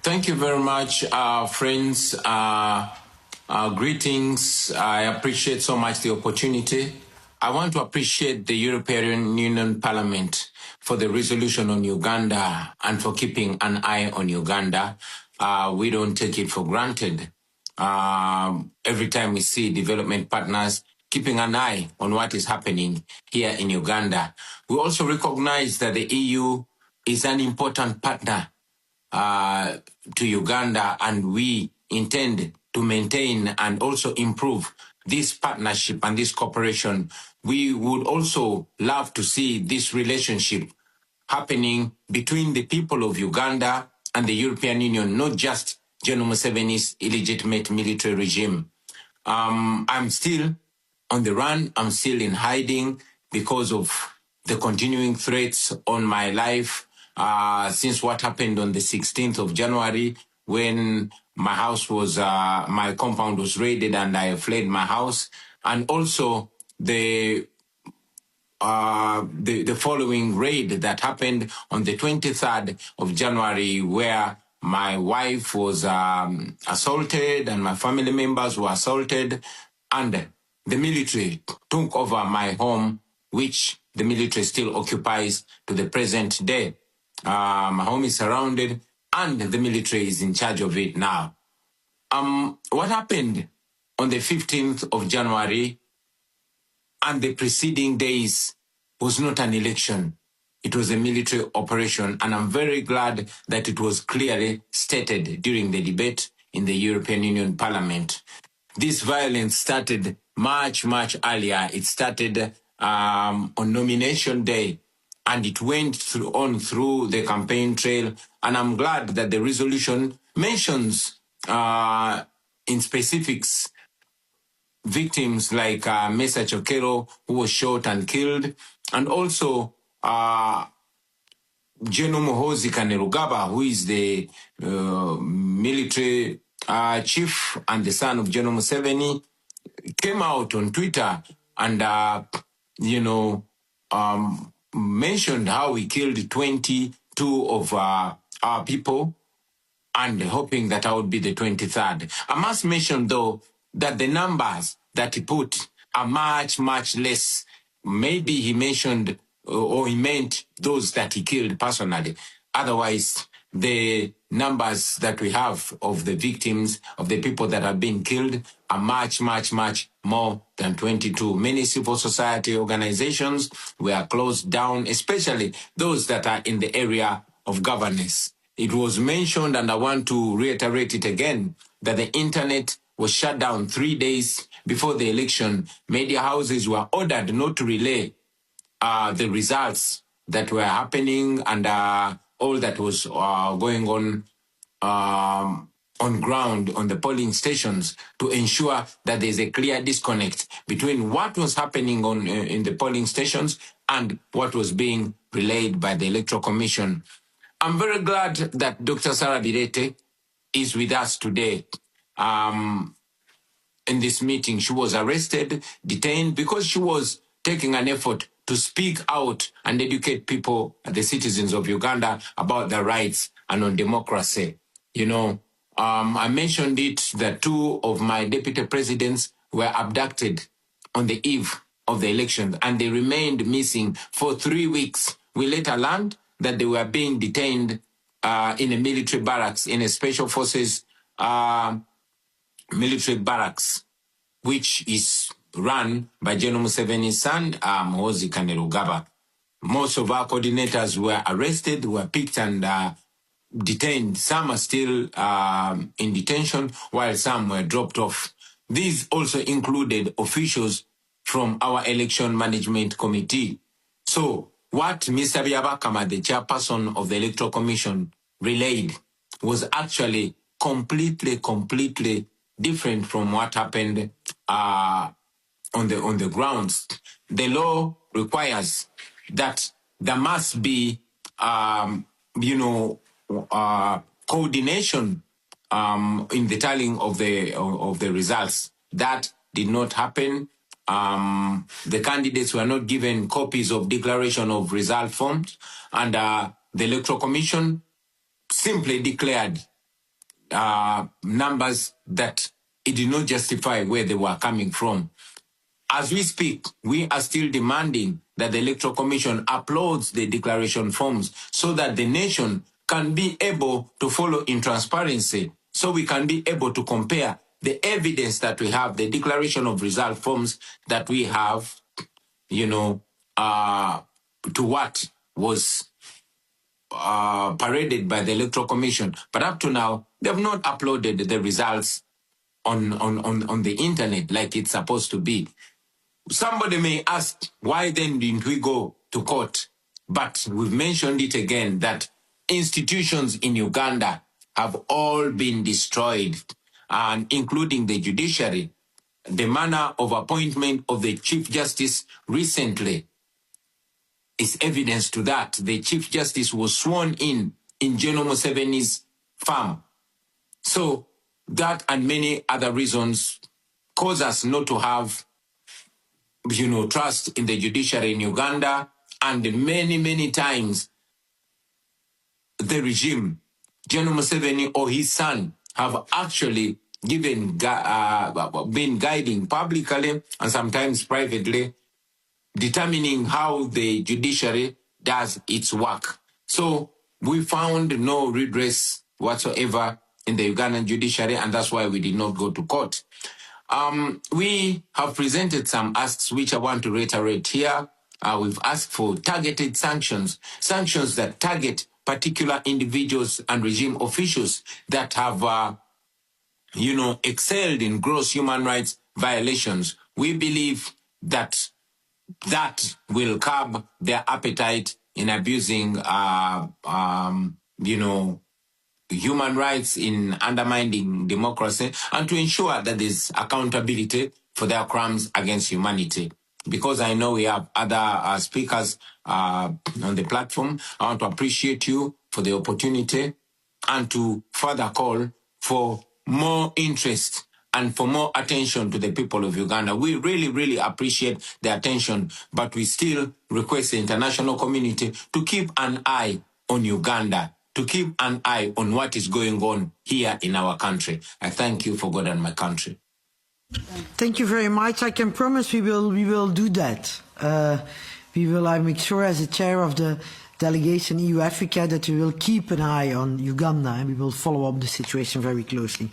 Thank you very much, friends. Greetings. I appreciate so much the opportunity. I want to appreciate the European Union Parliament for the resolution on Uganda and for keeping an eye on Uganda. We don't take it for granted. Every time we see development partners keeping an eye on what is happening here in Uganda. We also recognize that the EU is an important partner to Uganda, and we intend to maintain and also improve this partnership and this cooperation. We would also love to see this relationship happening between the people of Uganda and the European Union, not just General Museveni's illegitimate military regime. I'm still on the run. I'm still in hiding because of the continuing threats on my life since what happened on the 16th of January when my house was, my compound was raided and I fled my house. And also the following raid that happened on the 23rd of January, where my wife was assaulted and my family members were assaulted, and the military took over my home, which the military still occupies to the present day. My home is surrounded and the military is in charge of it now. What happened on the 15th of January and the preceding days was not an election. It was a military operation, and I'm very glad that it was clearly stated during the debate in the European Union Parliament. This violence started much, much earlier. It started on nomination day, and it went on through the campaign trail. And I'm glad that the resolution mentions in specifics victims like Mesa Chokero, who was shot and killed, and also General Muhoozi Kainerugaba, who is the military chief and the son of General Museveni, came out on Twitter and, mentioned how he killed 22 of our people, and hoping that I would be the 23rd. I must mention, though, that the numbers that he put are much, much less. Maybe he mentioned or he meant those that he killed personally. Otherwise, the numbers that we have of the victims, of the people that have been killed, are much, much, much more than 22. Many civil society organizations were closed down, especially those that are in the area of governance. It was mentioned, and I want to reiterate it again, that the internet was shut down 3 days before the election. Media houses were ordered not to relay the results that were happening and all that was going on ground on the polling stations, to ensure that there's a clear disconnect between what was happening in the polling stations and what was being relayed by the Electoral Commission. I'm very glad that Dr. Sarah Birete is with us today. In this meeting, she was arrested, detained, because she was taking an effort to speak out and educate people, the citizens of Uganda, about their rights and on democracy. I mentioned it that 2 of my deputy presidents were abducted on the eve of the election, and they remained missing for 3 weeks. We later learned that they were being detained in a military barracks, in a special forces military barracks, which is run by General Museveni's son, Muhoozi Kainerugaba. Most of our coordinators were arrested, were picked and detained. Some are still in detention, while some were dropped off. These also included officials from our election management committee. So what Mr. Byabakama, the chairperson of the Electoral Commission, relayed was actually completely different from what happened on the grounds. The law requires that there must be, coordination in the tallying of the results. That did not happen. The candidates were not given copies of declaration of result forms, and the Electoral Commission simply declared numbers that it did not justify where they were coming from. As we speak, we are still demanding that the Electoral Commission uploads the declaration forms so that the nation can be able to follow in transparency, so we can be able to compare the evidence that we have, the declaration of result forms that we have, to what was paraded by the Electoral Commission. But up to now, they have not uploaded the results on the internet like it's supposed to be. Somebody may ask, why then didn't we go to court? But we've mentioned it again that institutions in Uganda have all been destroyed, and including the judiciary. The manner of appointment of the Chief Justice recently is evidence to that. The Chief Justice was sworn in General Museveni's farm. So that and many other reasons cause us not to have trust in the judiciary in Uganda, and many, many times the regime, General Museveni or his son, have actually been guiding publicly and sometimes privately, determining how the judiciary does its work. So we found no redress whatsoever in the Ugandan judiciary, and that's why we did not go to court. We have presented some asks, which I want to reiterate here. We've asked for targeted sanctions that target particular individuals and regime officials that have, excelled in gross human rights violations. We believe that will curb their appetite in abusing, human rights, in undermining democracy, and to ensure that there's accountability for their crimes against humanity. Because I know we have other speakers on the platform, I want to appreciate you for the opportunity and to further call for more interest and for more attention to the people of Uganda. We really, really appreciate the attention, but we still request the international community to keep an eye on Uganda, to keep an eye on what is going on here in our country. I thank you for God and my country. Thank you very much. I can promise we will do that. I make sure as the chair of the delegation EU Africa that we will keep an eye on Uganda and we will follow up the situation very closely.